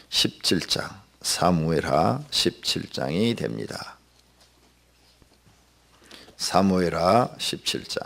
17장, 사무엘하 17장이 됩니다. 사무엘하 17장.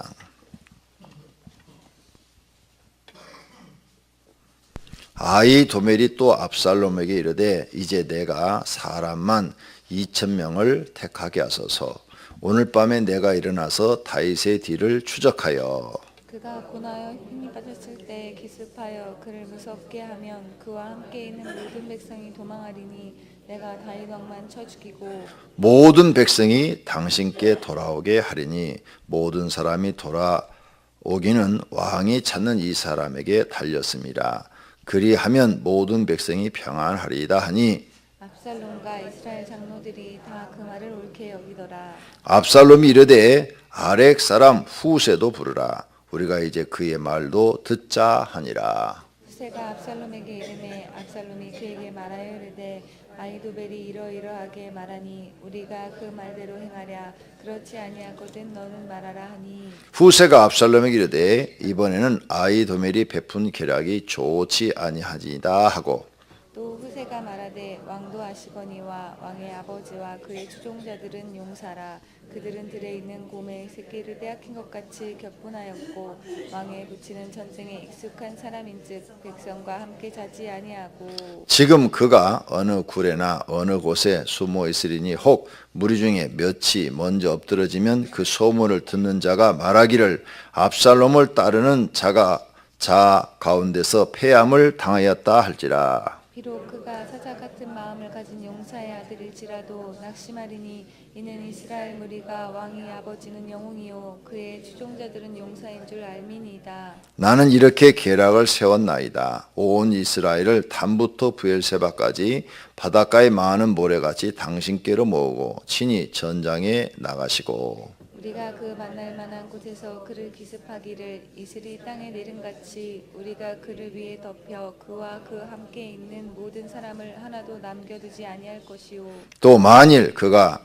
아히도멜이 또 압살롬에게 이르되 이제 내가 사람만 2,000명을 택하게 하소서. 오늘 밤에 내가 일어나서 다윗의 뒤를 추적하여 그가 고나여 힘이 빠졌을 때 기습하여 그를 무섭게 하면 그와 함께 있는 모든 백성이 도망하리니 내가 다윗 왕만 쳐 죽이고 모든 백성이 당신께 돌아오게 하리니 모든 사람이 돌아오기는 왕이 찾는 이 사람에게 달렸습니다. 그리하면 모든 백성이 평안하리이다 하니 압살롬과 이스라엘 장로들이 다 그 말을 옳게 여기더라. 압살롬이 이르되 아렉 사람 후세도 부르라. 우리가 이제 그의 말도 듣자 하니라. 후세가 압살롬에게 이르매 압살롬이 그에게 말하여 이르되 아히도벨이 이러이러하게 말하니 우리가 그 말대로 행하랴. 그렇지 아니하거든 너는 말하라 하니 후세가 압살롬에게 이르되 이번에는 아히도멜이 베푼 계략이 좋지 아니하지이다 하고 또 후세가 말하되 왕도 아시거니와 왕의 아버지와 그의 추종자들은 용사라. 그들은 들에 있는 곰의 새끼를 빼앗긴 것 같이 격분하였고 왕의 붙이는 전쟁에 익숙한 사람인즉 백성과 함께 자지 아니하고 지금 그가 어느 굴에나 어느 곳에 숨어 있으리니 혹 무리 중에 몇이 먼저 엎드러지면 그 소문을 듣는 자가 말하기를 압살롬을 따르는 자가 자 가운데서 패함을 당하였다 할지라. 비록 그가 사자 같은 마음을 가진 용사의 아들일지라도 낙심하리니 이는 이스라엘 무리가 왕의 아버지는 영웅이요 그의 추종자들은 용사인 줄 알미니이다. 나는 이렇게 계략을 세웠나이다. 온 이스라엘을 단부터 브엘세바까지 바닷가에 많은 모래같이 당신께로 모으고 친히 전장에 나가시고 우리가 그 만날 만한 곳에서 그를 기습하기를 이슬이 땅에 내림같이 우리가 그를 위해 덮여 그와 그 함께 있는 모든 사람을 하나도 남겨두지 아니할 것이요 또 만일 그가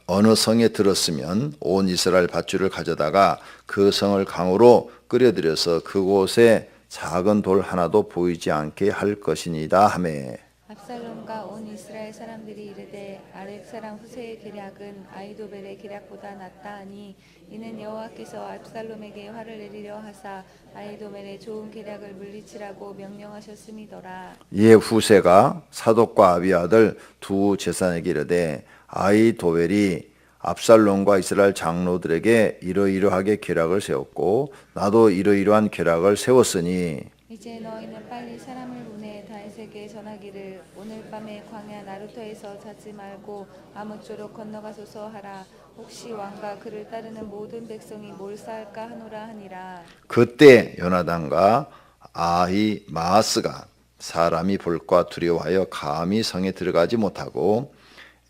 어느 성에 들었으면 온 이스라엘 밧줄을 가져다가 그 성을 강으로 끌어들여서 그곳에 작은 돌 하나도 보이지 않게 할 것이니이다 하매 압살롬과 온 이스라엘 사람들이 이르되 아렉 사람 후세의 계략은 아히도벨의 계략보다 낫다 하니 이는 여호와께서 압살롬에게 화를 내리려 하사 아히도벨의 좋은 계략을 물리치라고 명령하셨음이더라. 이에 후세가 사독과 아비아들 두 제사장에게 이르되 아히도벨이 압살롬과 이스라엘 장로들에게 이러이러하게 계략을 세웠고 나도 이러이러한 계략을 세웠으니 이제 너희는 빨리 사람을 보내 다윗에게 전하기를 오늘 밤에 광야 나루터에서 자지 말고 아무쪼록 건너가소서 하라. 혹시 왕과 그를 따르는 모든 백성이 몰사할까 하노라 하니라. 그때 요나단과 아히마아스가 사람이 볼까 두려워하여 감히 성에 들어가지 못하고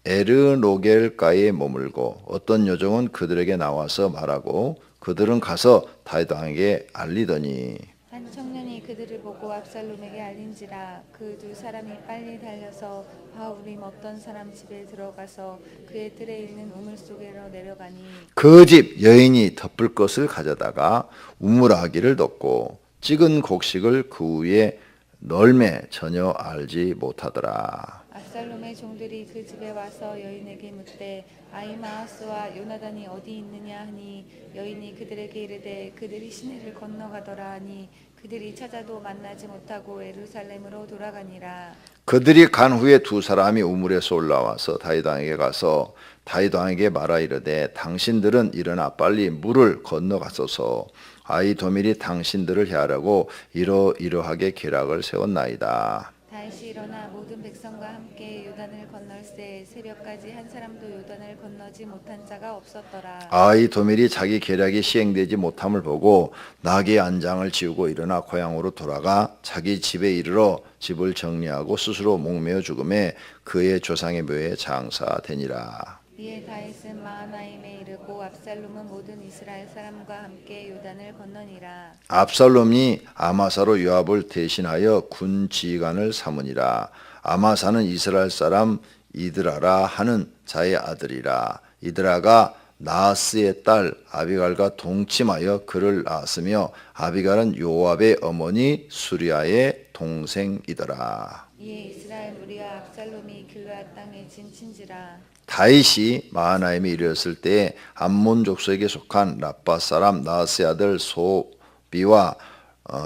에르노겔가에 머물고 어떤 요정은 그들에게 나와서 말하고 그들은 가서 다윗 왕에게 알리더니 한 청년이 그들을 보고 압살롬에게 알린지라. 그 두 사람이 빨리 달려서 바울임 없던 사람 집에 들어가서 그의 뜰에 있는 우물 속으로 내려가니 그 집 여인이 덮을 것을 가져다가 우물아기를 덮고 찍은 곡식을 그 위에 널매 전혀 알지 못하더라. 압살롬의 종들이 그 집에 와서 여인에게 묻되 아히마아스와 요나단이 어디 있느냐 하니 여인이 그들에게 이르되 그들이 시내를 건너가더라 하니 그들이 찾아도 만나지 못하고 예루살렘으로 돌아가니라. 그들이 간 후에 두 사람이 우물에서 올라와서 다윗 왕에게 가서 다윗 왕에게 말하 이르되 당신들은 일어나 빨리 물을 건너가소서. 아히도멜이 당신들을 해하려고 이러이러하게 계략을 세웠나이다. 다윗이 일어나 모든 백성과 함께 요단을 건널세 새벽까지 한 사람도 요단을 건너지 못한 자가 없었더라. 아히도멜이 자기 계략이 시행되지 못함을 보고 나귀 안장을 지우고 일어나 고향으로 돌아가 자기 집에 이르러 집을 정리하고 스스로 목매어 죽음에 그의 조상의 묘에 장사되니라. 이에 다윗은 마하나임에 이르고 압살롬은 모든 이스라엘 사람과 함께 요단을 건너니라. 압살롬이 아마사로 요압을 대신하여 군 지휘관을 삼으니라. 아마사는 이스라엘 사람 이드라라 하는 자의 아들이라. 이드라가 나하스의 딸 아비갈과 동침하여 그를 낳았으며 아비갈은 요압의 어머니 수리아의 동생이더라. 이에 이스라엘 무리와 압살롬이 길르앗 땅에 진친지라. 다윗이 마하나임에 이르렀을 때에 암몬 족속에게 속한 라빠 사람 나하스의 아들 소비와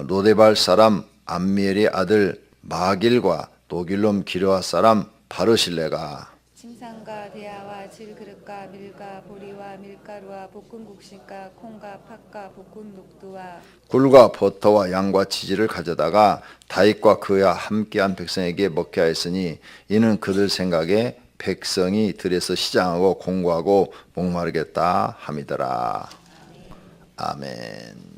로데발 사람 암미엘의 아들 마길과 노길롬 기르앗 사람 바르실레가 침상과 대야와 질그릇과 밀과 보리와 밀가루와 볶은 곡식과 콩과 팥과 볶은 녹두와 굴과 버터와 양과 치즈를 가져다가 다윗과 그와 함께한 백성에게 먹게 하였으니 이는 그들 생각에 백성이 들에서 시장하고 공고하고 목마르겠다 함이더라. 아멘.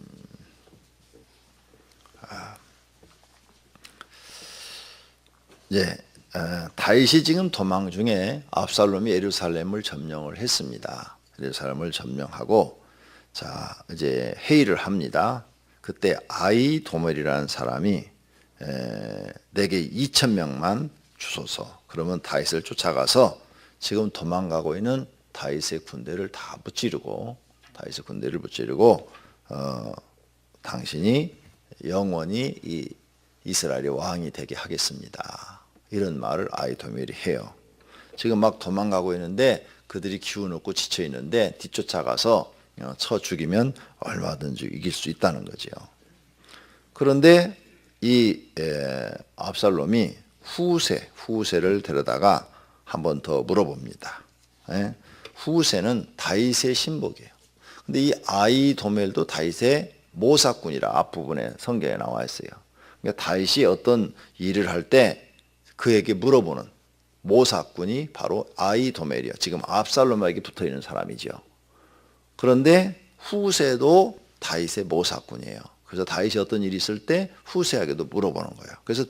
이제 다윗이 지금 도망 중에 압살롬이 예루살렘을 점령을 했습니다. 예루살렘을 점령하고 자 이제 회의를 합니다. 그때 아히도멜이라는 사람이 내게 2,000명만 주소서. 그러면 다윗을 쫓아가서 지금 도망가고 있는 다윗의 군대를 다 무찌르고 다윗의 군대를 무찌르고 당신이 영원히 이 이스라엘의 왕이 되게 하겠습니다. 이런 말을 아히도멜이 해요. 지금 막 도망가고 있는데 그들이 기운 없고 지쳐 있는데 뒤쫓아가서 쳐 죽이면 얼마든지 이길 수 있다는 거죠. 그런데 이 압살롬이 후세를 데려다가 한 번 더 물어봅니다. 후세는 다윗의 신복이에요. 근데 이 아히도멜도 다윗의 모사꾼이라 앞부분에 성경에 나와 있어요. 그러니까 다윗이 어떤 일을 할 때 그에게 물어보는 모사꾼이 바로 아히도멜이에요. 지금 압살롬에게 붙어 있는 사람이죠. 그런데 후세도 다윗의 모사꾼이에요. 그래서 다윗이 어떤 일이 있을 때 후세에게도 물어보는 거예요. 그래서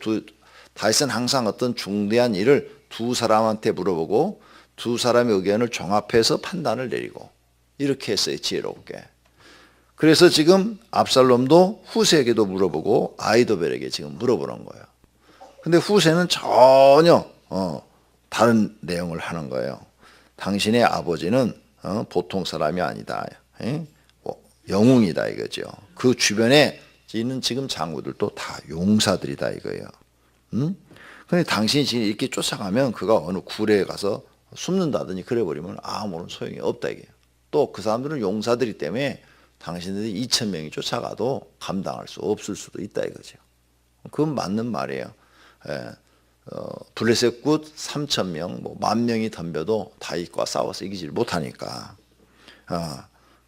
다윗은 항상 어떤 중대한 일을 두 사람한테 물어보고 두 사람의 의견을 종합해서 판단을 내리고 이렇게 했어요. 지혜롭게. 그래서 지금 압살롬도 후세에게도 물어보고 아히도멜에게 지금 물어보는 거예요. 근데 후세는 전혀 다른 내용을 하는 거예요. 당신의 아버지는 보통 사람이 아니다. 영웅이다 이거죠. 그 주변에 있는 지금 장구들도 다 용사들이다 이거예요. 근데 당신이 지금 이렇게 쫓아가면 그가 어느 굴에 가서 숨는다더니 그래버리면 아무런 소용이 없다 이게요. 또 그 사람들은 용사들이 때문에 당신들이 2,000명이 쫓아가도 감당할 수 없을 수도 있다 이거죠. 그건 맞는 말이에요. 블레셋 굿 3,000명, 뭐 10,000명이 덤벼도 다윗과 싸워서 이기지 못하니까.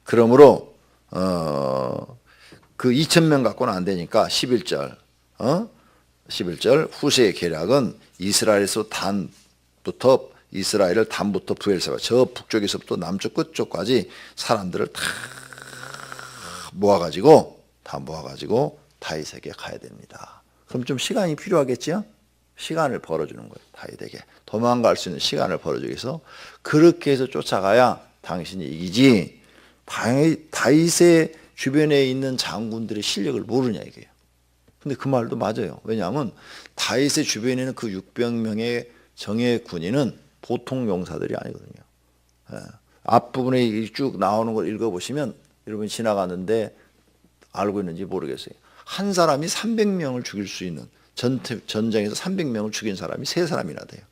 그러므로 그 2,000명 갖고는 안 되니까 11절 11절 후세의 계략은 이스라엘에서 단부터 이스라엘을 단부터 부엘세바 저 북쪽에서부터 남쪽 끝쪽까지 사람들을 다 모아가지고 다윗에게 가야 됩니다. 그럼 좀 시간이 필요하겠죠? 시간을 벌어주는 거예요. 다윗에게 도망갈 수 있는 시간을 벌어주기 위해서 그렇게 해서 쫓아가야 당신이 이기지. 다윗의 주변에 있는 장군들의 실력을 모르냐 이게요. 근데 그 말도 맞아요. 왜냐하면 다윗의 주변에 있는 그 600명의 정예 군인은 보통 용사들이 아니거든요. 앞부분에 쭉 나오는 걸 읽어보시면 여러분이 지나가는데 알고 있는지 모르겠어요. 한 사람이 300명을 죽일 수 있는 전쟁에서 300명을 죽인 사람이 3사람이나 돼요.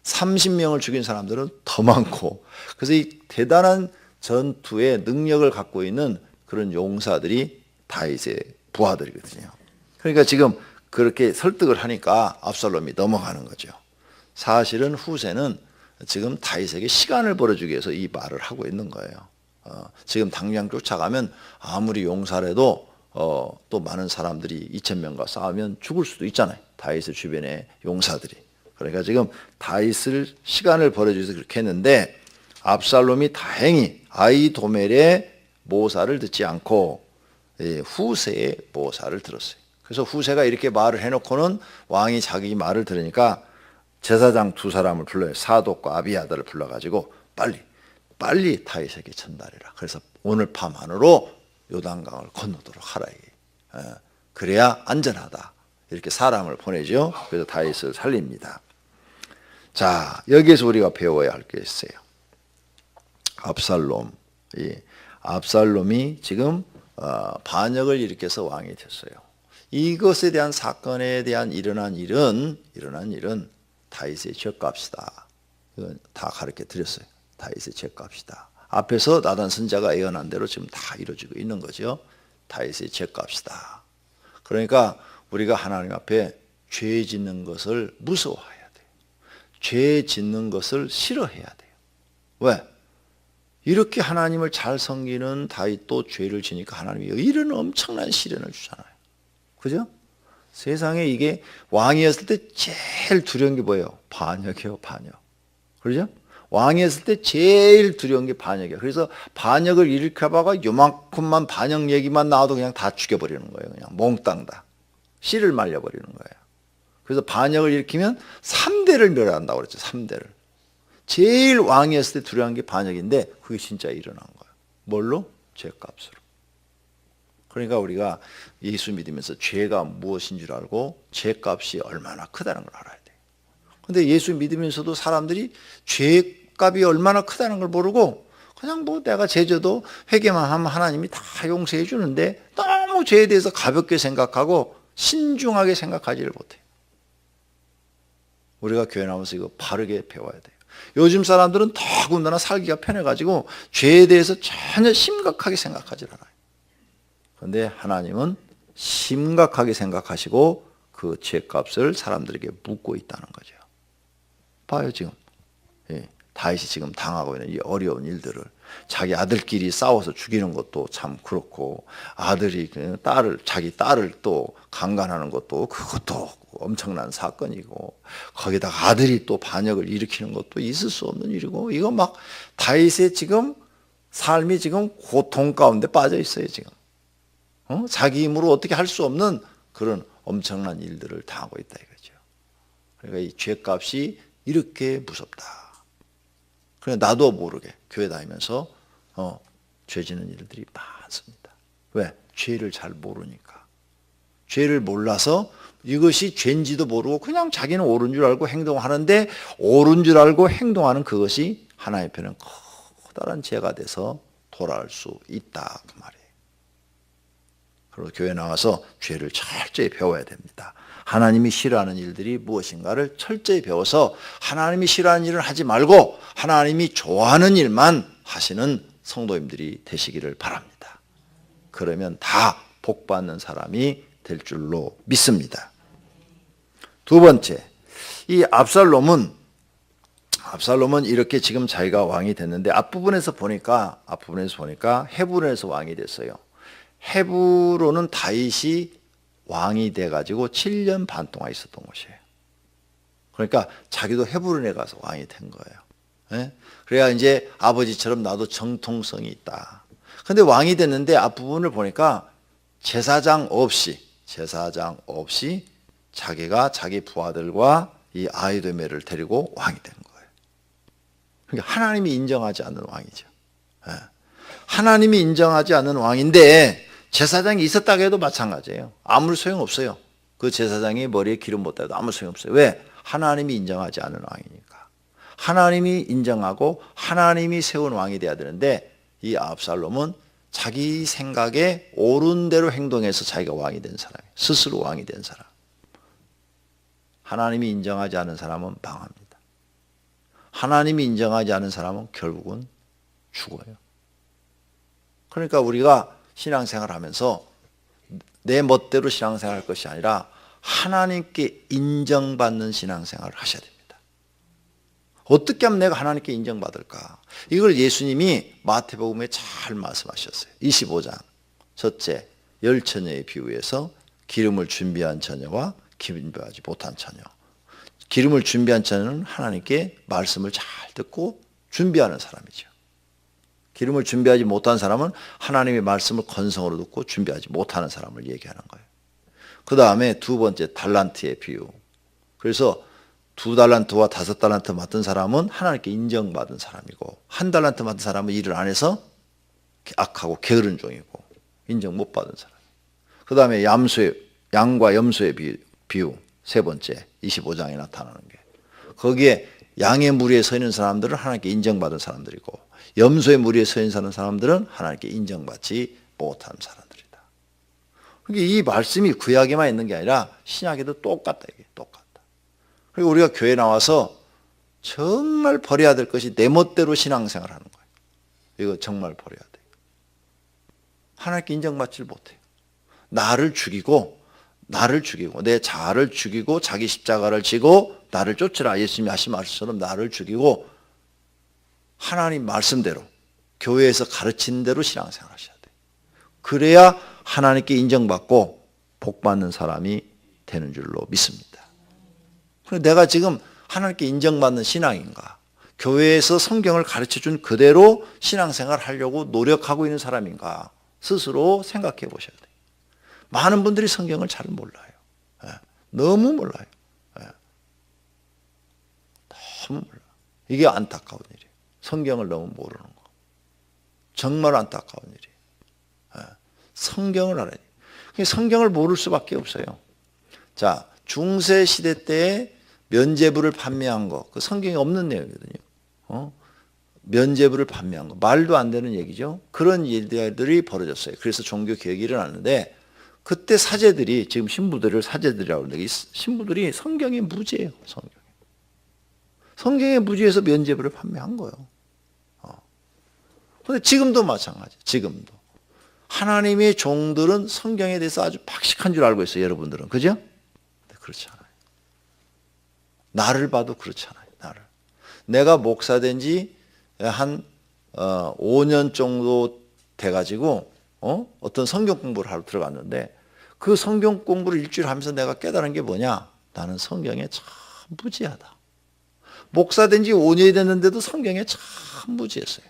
30명을 죽인 사람들은 더 많고 그래서 이 대단한 전투의 능력을 갖고 있는 그런 용사들이 다윗의 부하들이거든요. 그러니까 지금 그렇게 설득을 하니까 압살롬이 넘어가는 거죠. 사실은 후세는 지금 다윗에게 시간을 벌어주기 위해서 이 말을 하고 있는 거예요. 지금 당장 쫓아가면 아무리 용사라도 또 많은 사람들이 2,000명과 싸우면 죽을 수도 있잖아요. 다윗의 주변에 용사들이. 그러니까 지금 다윗을 시간을 벌어주기 위해서 그렇게 했는데 압살롬이 다행히 아히도멜의 모사를 듣지 않고 후세의 모사를 들었어요. 그래서 후세가 이렇게 말을 해놓고는 왕이 자기 말을 들으니까 제사장 2사람을 불러요. 사독과 아비아다를 불러가지고 빨리 다윗에게 전달해라. 그래서 오늘 밤 안으로 요단강을 건너도록 하라. 그래야 안전하다. 이렇게 사람을 보내죠. 그래서 다윗을 살립니다. 자, 여기에서 우리가 배워야 할 게 있어요. 압살롬. 이 압살롬이 지금 반역을 일으켜서 왕이 됐어요. 이것에 대한 사건에 대한 일어난 일은 다윗의 죗값이다. 이건 다 가르쳐 드렸어요. 다윗의 죗값이다. 앞에서 나단 선지자가 예언한 대로 지금 다 이루어지고 있는 거죠. 다윗의 죗값이다. 그러니까 우리가 하나님 앞에 죄 짓는 것을 무서워해야 돼요. 죄 짓는 것을 싫어해야 돼요. 왜? 이렇게 하나님을 잘 섬기는 다윗도 죄를 지니까 하나님이 이런 엄청난 시련을 주잖아요. 그죠? 세상에 이게 왕이었을 때 제일 두려운 게 뭐예요? 반역이에요, 반역. 그러죠? 왕이었을 때 제일 두려운 게 반역이에요. 그래서 반역을 일으켜봐가 요만큼만 반역 얘기만 나와도 그냥 다 죽여버리는 거예요. 그냥 몽땅 다. 씨를 말려버리는 거예요. 그래서 반역을 일으키면 3대를 멸한다고 그랬죠. 3대를. 제일 왕이었을 때 두려운 게 반역인데 그게 진짜 일어난 거예요. 뭘로? 죄값으로. 그러니까 우리가 예수 믿으면서 죄가 무엇인 줄 알고 죄값이 얼마나 크다는 걸 알아야 돼요. 근데 예수 믿으면서도 사람들이 죄값이 얼마나 크다는 걸 모르고 그냥 뭐 내가 죄져도 회개만 하면 하나님이 다 용서해 주는데 너무 죄에 대해서 가볍게 생각하고 신중하게 생각하지를 못해요. 우리가 교회 나오면서 이거 바르게 배워야 돼요. 요즘 사람들은 더군다나 살기가 편해가지고 죄에 대해서 전혀 심각하게 생각하지 않아요. 그런데 하나님은 심각하게 생각하시고 그 죄값을 사람들에게 묻고 있다는 거죠. 봐요 지금. 다윗이 지금 당하고 있는 이 어려운 일들을 자기 아들끼리 싸워서 죽이는 것도 참 그렇고 아들이 자기 딸을 또 강간하는 것도 그것도 엄청난 사건이고 거기다가 아들이 또 반역을 일으키는 것도 있을 수 없는 일이고 이거 막 다윗의 지금 삶이 지금 고통 가운데 빠져 있어요 지금. 자기 힘으로 어떻게 할 수 없는 그런 엄청난 일들을 당하고 있다 이거죠. 그러니까 이 죄값이 이렇게 무섭다. 그래 나도 모르게 교회 다니면서 죄 지는 일들이 많습니다. 왜? 죄를 잘 모르니까. 죄를 몰라서 이것이 죄인지도 모르고 그냥 자기는 옳은 줄 알고 행동하는데 옳은 줄 알고 행동하는 그것이 하나님 편은 커다란 죄가 돼서 돌아올 수 있다 그 말이에요. 그리고 교회 나와서 죄를 철저히 배워야 됩니다. 하나님이 싫어하는 일들이 무엇인가를 철저히 배워서 하나님이 싫어하는 일을 하지 말고 하나님이 좋아하는 일만 하시는 성도님들이 되시기를 바랍니다. 그러면 다 복받는 사람이 될 줄로 믿습니다. 두 번째, 이 압살롬은 이렇게 지금 자기가 왕이 됐는데 앞부분에서 보니까 헤브론에서 왕이 됐어요. 헤브론은 다윗이 왕이 돼가지고 7년 반 동안 있었던 곳이에요. 그러니까 자기도 헤브론에 가서 왕이 된 거예요. 예? 그래야 이제 아버지처럼 나도 정통성이 있다. 근데 왕이 됐는데 앞부분을 보니까 제사장 없이 자기가 자기 부하들과 이 아히도멜을 데리고 왕이 된 거예요. 그러니까 하나님이 인정하지 않는 왕이죠. 예. 하나님이 인정하지 않는 왕인데 제사장이 있었다고 해도 마찬가지예요. 아무 소용없어요. 그 제사장이 머리에 기름 못 대도 아무 소용없어요. 왜? 하나님이 인정하지 않은 왕이니까. 하나님이 인정하고 하나님이 세운 왕이 돼야 되는데 이 압살롬은 자기 생각에 옳은 대로 행동해서 자기가 왕이 된 사람이에요. 스스로 왕이 된 사람. 하나님이 인정하지 않은 사람은 망합니다. 하나님이 인정하지 않은 사람은 결국은 죽어요. 그러니까 우리가 신앙생활 하면서 내 멋대로 신앙생활 할 것이 아니라 하나님께 인정받는 신앙생활을 하셔야 됩니다. 어떻게 하면 내가 하나님께 인정받을까? 이걸 예수님이 마태복음에 잘 말씀하셨어요. 25장 첫째 열처녀의 비유에서 기름을 준비한 처녀와 준비하지 못한 처녀. 기름을 준비한 처녀는 하나님께 말씀을 잘 듣고 준비하는 사람이죠. 기름을 준비하지 못한 사람은 하나님의 말씀을 건성으로 듣고 준비하지 못하는 사람을 얘기하는 거예요. 그 다음에 두 번째 달란트의 비유. 그래서 2달란트와 5달란트 맡은 사람은 하나님께 인정받은 사람이고 1달란트 맡은 사람은 일을 안 해서 악하고 게으른 종이고 인정 못 받은 사람. 그 다음에 양과 염소의 비유 세 번째 25장에 나타나는 게 거기에 양의 무리에 서 있는 사람들은 하나님께 인정받은 사람들이고 염소의 무리에 서 있는 사람들은 하나님께 인정받지 못한 사람들이다. 그러니까 이 말씀이 구약에만 있는 게 아니라 신약에도 똑같다. 이게 똑같다. 그리고 우리가 교회 나와서 정말 버려야 될 것이 내 멋대로 신앙생활 하는 거예요. 이거 정말 버려야 돼요. 하나님께 인정받지를 못해요. 나를 죽이고 내 자아를 죽이고 자기 십자가를 지고 나를 쫓으라. 예수님이 하신 말씀처럼 나를 죽이고 하나님 말씀대로 교회에서 가르치는 대로 신앙생활 하셔야 돼요. 그래야 하나님께 인정받고 복받는 사람이 되는 줄로 믿습니다. 내가 지금 하나님께 인정받는 신앙인가? 교회에서 성경을 가르쳐준 그대로 신앙생활 하려고 노력하고 있는 사람인가? 스스로 생각해 보셔야 돼요. 많은 분들이 성경을 잘 몰라요. 너무 몰라요. 너무 몰라요. 이게 안타까운 일이에요. 성경을 너무 모르는 거. 정말 안타까운 일이에요. 성경을 알아야 돼요. 성경을 모를 수밖에 없어요. 자, 중세 시대 때에 면죄부를 판매한 거, 그 성경에 없는 내용이거든요. 면죄부를 판매한 거, 말도 안 되는 얘기죠. 그런 일들이 벌어졌어요. 그래서 종교 개혁이 일어났는데 그때 사제들이, 지금 신부들을 사제들이라고 하는데, 이 신부들이 성경에 무지해요. 성경에 무지해서 면죄부를 판매한 거예요. 그런데 지금도 마찬가지. 지금도 하나님의 종들은 성경에 대해서 아주 박식한 줄 알고 있어요. 여러분들은, 그죠? 그렇지 않아요. 나를 봐도 그렇잖아요. 나를. 내가 목사 된 지 한 5년 정도 돼가지고 어떤 성경 공부를 하러 들어갔는데 그 성경 공부를 일주일 하면서 내가 깨달은 게 뭐냐? 나는 성경에 참 무지하다. 목사 된 지 5년이 됐는데도 성경에 참 무지했어요.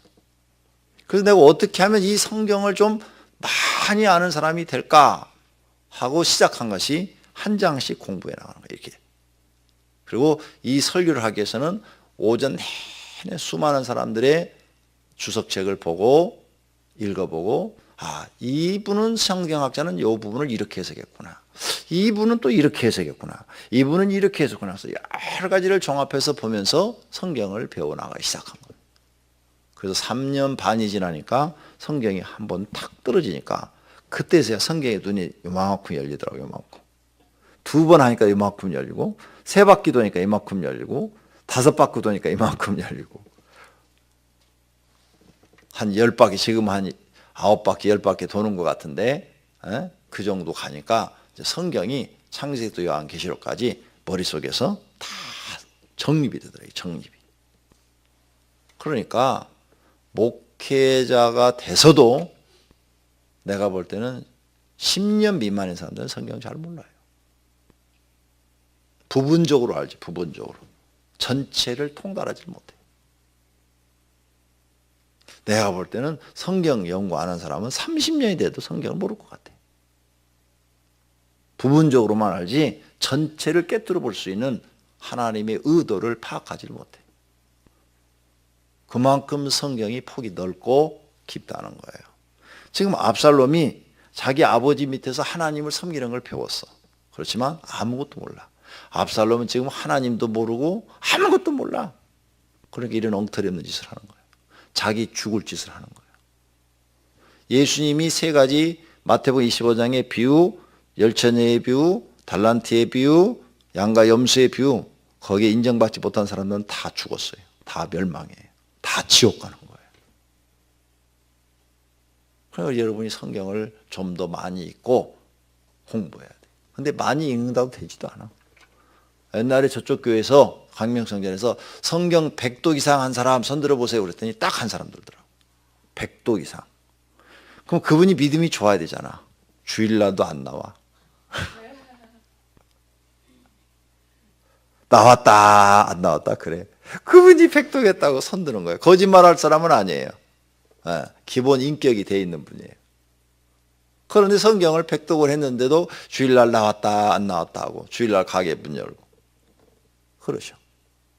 그래서 내가 어떻게 하면 이 성경을 좀 많이 아는 사람이 될까 하고 시작한 것이 한 장씩 공부해 나가는 거예요. 이렇게. 그리고 이 설교를 하기 위해서는 오전 내내 수많은 사람들의 주석책을 보고 읽어보고, 아, 이분은 성경학자는 이 부분을 이렇게 해석했구나. 이분은 또 이렇게 해석했구나. 이분은 이렇게 해석했구나. 그래서 여러 가지를 종합해서 보면서 성경을 배워나가기 시작한 거예요. 그래서 3년 반이 지나니까 성경이 한번 탁 떨어지니까 그때서야 성경의 눈이 요만큼 열리더라고요. 요만큼. 2번 하니까 이만큼 열리고, 3바퀴 도니까 이만큼 열리고, 5바퀴 도니까 이만큼 열리고, 한 10바퀴, 지금 한 9바퀴, 10바퀴 도는 것 같은데, 그 정도 가니까 이제 성경이 창세기부터 요한계시록까지 머릿속에서 다 정립이 되더라고요. 정립이. 그러니까 목회자가 돼서도 내가 볼 때는 10년 미만의 사람들은 성경을 잘 몰라요. 부분적으로 알지, 부분적으로. 전체를 통달하지 못해. 내가 볼 때는 성경 연구 안 한 사람은 30년이 돼도 성경을 모를 것 같아. 부분적으로만 알지 전체를 꿰뚫어 볼 수 있는 하나님의 의도를 파악하지 못해. 그만큼 성경이 폭이 넓고 깊다는 거예요. 지금 압살롬이 자기 아버지 밑에서 하나님을 섬기는 걸 배웠어. 그렇지만 아무것도 몰라. 압살롬은 지금 하나님도 모르고 아무것도 몰라. 그러니까 이런 엉터리 없는 짓을 하는 거예요. 자기 죽을 짓을 하는 거예요. 예수님이 3가지 마태복음 25장의 비유, 열처녀의 비유, 달란트의 비유, 양과 염소의 비유, 거기에 인정받지 못한 사람들은 다 죽었어요. 다 멸망해요. 다 지옥 가는 거예요. 그러니까 여러분이 성경을 좀 더 많이 읽고 공부해야 돼요. 근데 많이 읽는다고 되지도 않아. 옛날에 저쪽 교회에서 강명성전에서 성경 100독 이상 한 사람 손 들어보세요 그랬더니 딱 한 사람 들더라고. 100독 이상. 그럼 그분이 믿음이 좋아야 되잖아. 주일날도 안 나와. 나왔다 안 나왔다 그래. 그분이 100독 했다고 손 드는 거예요. 거짓말할 사람은 아니에요. 기본 인격이 돼 있는 분이에요. 그런데 성경을 100독을 했는데도 주일날 나왔다 안 나왔다 하고 주일날 가게 문 열고 그러셔.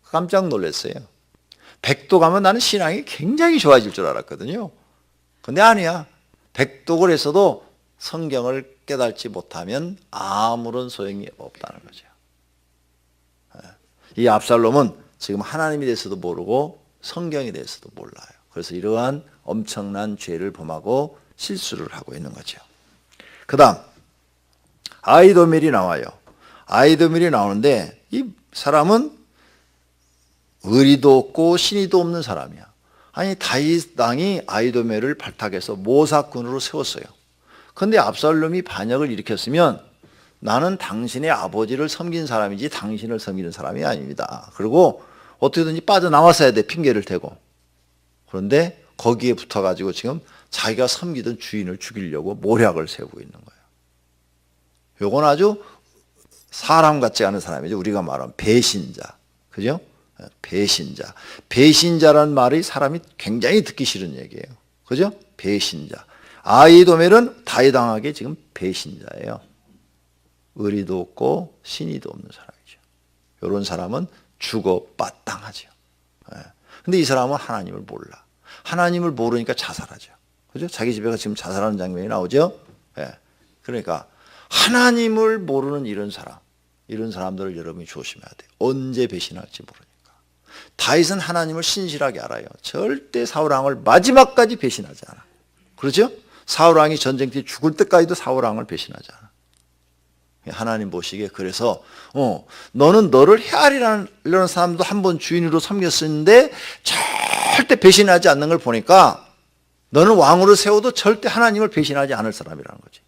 깜짝 놀랐어요. 100독 하면 나는 신앙이 굉장히 좋아질 줄 알았거든요. 근데 아니야. 100독을 했어도 성경을 깨닫지 못하면 아무런 소용이 없다는 거죠. 이 압살롬은 지금 하나님에 대해서도 모르고 성경에 대해서도 몰라요. 그래서 이러한 엄청난 죄를 범하고 실수를 하고 있는 거죠. 그 다음 아히도멜이 나와요. 아히도멜이 나오는데 이 사람은 의리도 없고 신의도 없는 사람이야. 아니 다윗 왕이 아히도멜을 발탁해서 모사꾼으로 세웠어요. 그런데 압살롬이 반역을 일으켰으면 나는 당신의 아버지를 섬긴 사람이지 당신을 섬기는 사람이 아닙니다. 그리고 어떻게든지 빠져나왔어야 돼, 핑계를 대고. 그런데 거기에 붙어가지고 지금 자기가 섬기던 주인을 죽이려고 모략을 세우고 있는 거예요. 요건 아주 사람 같지 않은 사람이죠. 우리가 말하면 배신자. 그죠? 배신자. 배신자라는 말이 사람이 굉장히 듣기 싫은 얘기예요. 그죠? 배신자. 아히도멜은 다윗 왕에게 지금 배신자예요. 의리도 없고 신의도 없는 사람이죠. 이런 사람은 죽어 마땅하죠. 근데 이 사람은 하나님을 몰라. 하나님을 모르니까 자살하죠. 그죠? 자기 집에 지금 자살하는 장면이 나오죠. 그러니까 하나님을 모르는 이런 사람들을 여러분이 조심해야 돼요. 언제 배신할지 모르니까. 다윗은 하나님을 신실하게 알아요. 절대 사울왕을 마지막까지 배신하지 않아. 그렇죠? 사울왕이 전쟁 때 죽을 때까지도 사울왕을 배신하지 않아. 하나님 보시기에 그래서 너는 너를 헤아리려는 사람도 한 번 주인으로 섬겼었는데 절대 배신하지 않는 걸 보니까 너는 왕으로 세워도 절대 하나님을 배신하지 않을 사람이라는 거지.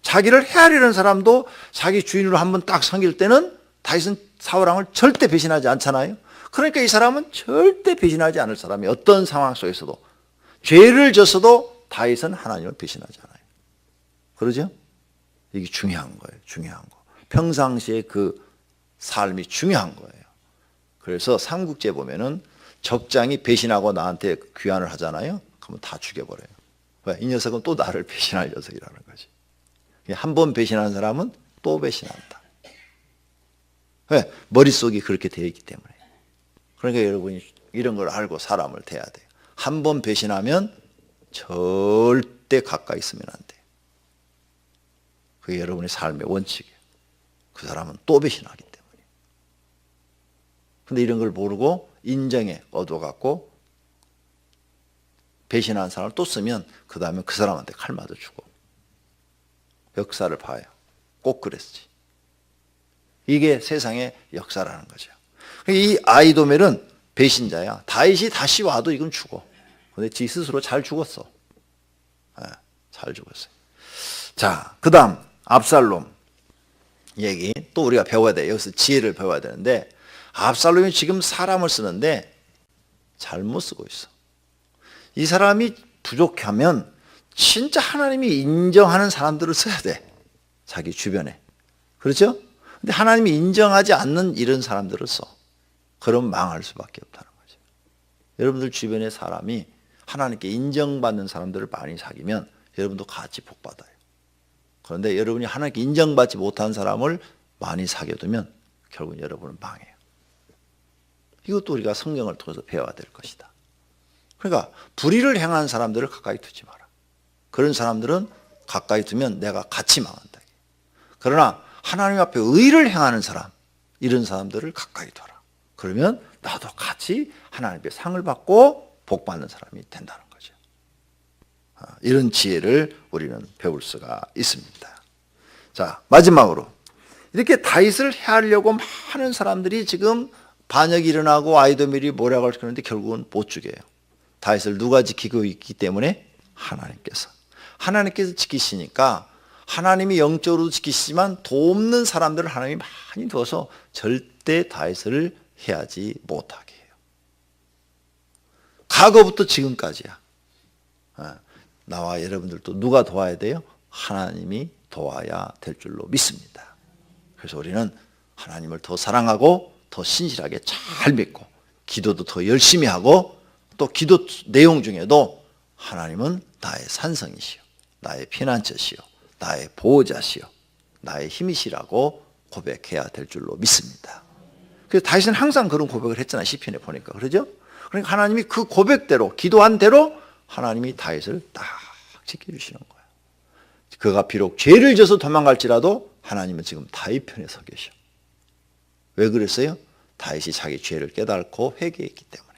자기를 헤아리는 사람도 자기 주인으로 한 번 딱 섬길 때는 다윗은 사울왕을 절대 배신하지 않잖아요. 그러니까 이 사람은 절대 배신하지 않을 사람이 어떤 상황 속에서도 죄를 졌어도 다윗은 하나님을 배신하지 않아요. 그러죠? 이게 중요한 거예요. 중요한 거. 평상시에 그 삶이 중요한 거예요. 그래서 삼국지에 보면은 적장이 배신하고 나한테 귀환을 하잖아요. 그러면 다 죽여버려요. 왜? 이 녀석은 또 나를 배신할 녀석이라는 거지. 한 번 배신하는 사람은 또 배신한다. 왜? 머릿속이 그렇게 되어 있기 때문에. 그러니까 여러분이 이런 걸 알고 사람을 대해야 돼요. 한 번 배신하면 절대 가까이 있으면 안 돼요. 그게 여러분의 삶의 원칙이에요. 그 사람은 또 배신하기 때문에. 근데 이런 걸 모르고 인정에 얻어갖고 배신한 사람을 또 쓰면 그 다음에 그 사람한테 칼 맞아 죽어. 역사를 봐요. 꼭 그랬지. 이게 세상의 역사라는 거죠. 이 아히도멜은 배신자야. 다윗이 다시 와도 이건 죽어. 근데 지 스스로 잘 죽었어. 잘 죽었어요. 자, 그 다음 압살롬 얘기 또 우리가 배워야 돼. 여기서 지혜를 배워야 되는데 압살롬이 지금 사람을 쓰는데 잘못 쓰고 있어. 이 사람이 부족하면 진짜 하나님이 인정하는 사람들을 써야 돼. 자기 주변에. 그렇죠? 근데 하나님이 인정하지 않는 이런 사람들을 써. 그럼 망할 수밖에 없다는 거죠. 여러분들 주변에 사람이 하나님께 인정받는 사람들을 많이 사귀면 여러분도 같이 복받아요. 그런데 여러분이 하나님께 인정받지 못한 사람을 많이 사귀어두면 결국 여러분은 망해요. 이것도 우리가 성경을 통해서 배워야 될 것이다. 그러니까 불의를 행한 사람들을 가까이 두지 마라. 그런 사람들은 가까이 두면 내가 같이 망한다. 그러나 하나님 앞에 의를 행하는 사람, 이런 사람들을 가까이 둬라. 그러면 나도 같이 하나님 앞에 상을 받고 복받는 사람이 된다는 거죠. 이런 지혜를 우리는 배울 수가 있습니다. 자, 마지막으로 이렇게 다윗을 해하려고 많은 사람들이 지금 반역이 일어나고 아히도멜이 모략을 시키는데 결국은 못 죽여요. 다윗을 누가 지키고 있기 때문에 하나님께서 지키시니까 하나님이 영적으로도 지키시지만 돕는 사람들을 하나님이 많이 둬서 절대 다윗을 해하지 못하게 해요. 과거부터 지금까지야. 나와 여러분들도 누가 도와야 돼요? 하나님이 도와야 될 줄로 믿습니다. 그래서 우리는 하나님을 더 사랑하고 더 신실하게 잘 믿고 기도도 더 열심히 하고 또 기도 내용 중에도 하나님은 나의 산성이시오, 나의 피난처시오, 나의 보호자시오, 나의 힘이시라고 고백해야 될 줄로 믿습니다. 그래서 다윗은 항상 그런 고백을 했잖아요. 시편에 보니까. 그러죠? 그러니까 하나님이 그 고백대로 기도한 대로 하나님이 다윗을 딱 지켜주시는 거예요. 그가 비록 죄를 져서 도망갈지라도 하나님은 지금 다윗 편에 서 계셔. 왜 그랬어요? 다윗이 자기 죄를 깨닫고 회개했기 때문에.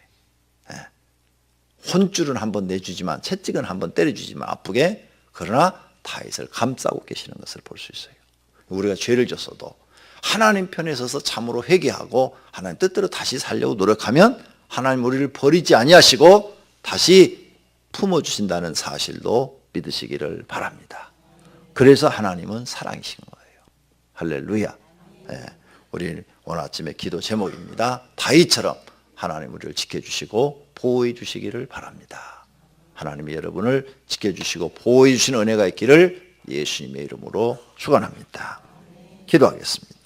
혼줄은 한번 내주지만, 채찍은 한번 때려주지만 아프게, 그러나 다윗을 감싸고 계시는 것을 볼 수 있어요. 우리가 죄를 졌어도 하나님 편에 서서 참으로 회개하고 하나님 뜻대로 다시 살려고 노력하면 하나님 우리를 버리지 아니하시고 다시 품어주신다는 사실도 믿으시기를 바랍니다. 그래서 하나님은 사랑이신 거예요. 할렐루야. 우리 오늘 아침의 기도 제목입니다. 다윗처럼 하나님 우리를 지켜주시고 보호해 주시기를 바랍니다. 하나님이 여러분을 지켜주시고 보호해 주시는 은혜가 있기를 예수님의 이름으로 축원합니다. 기도하겠습니다.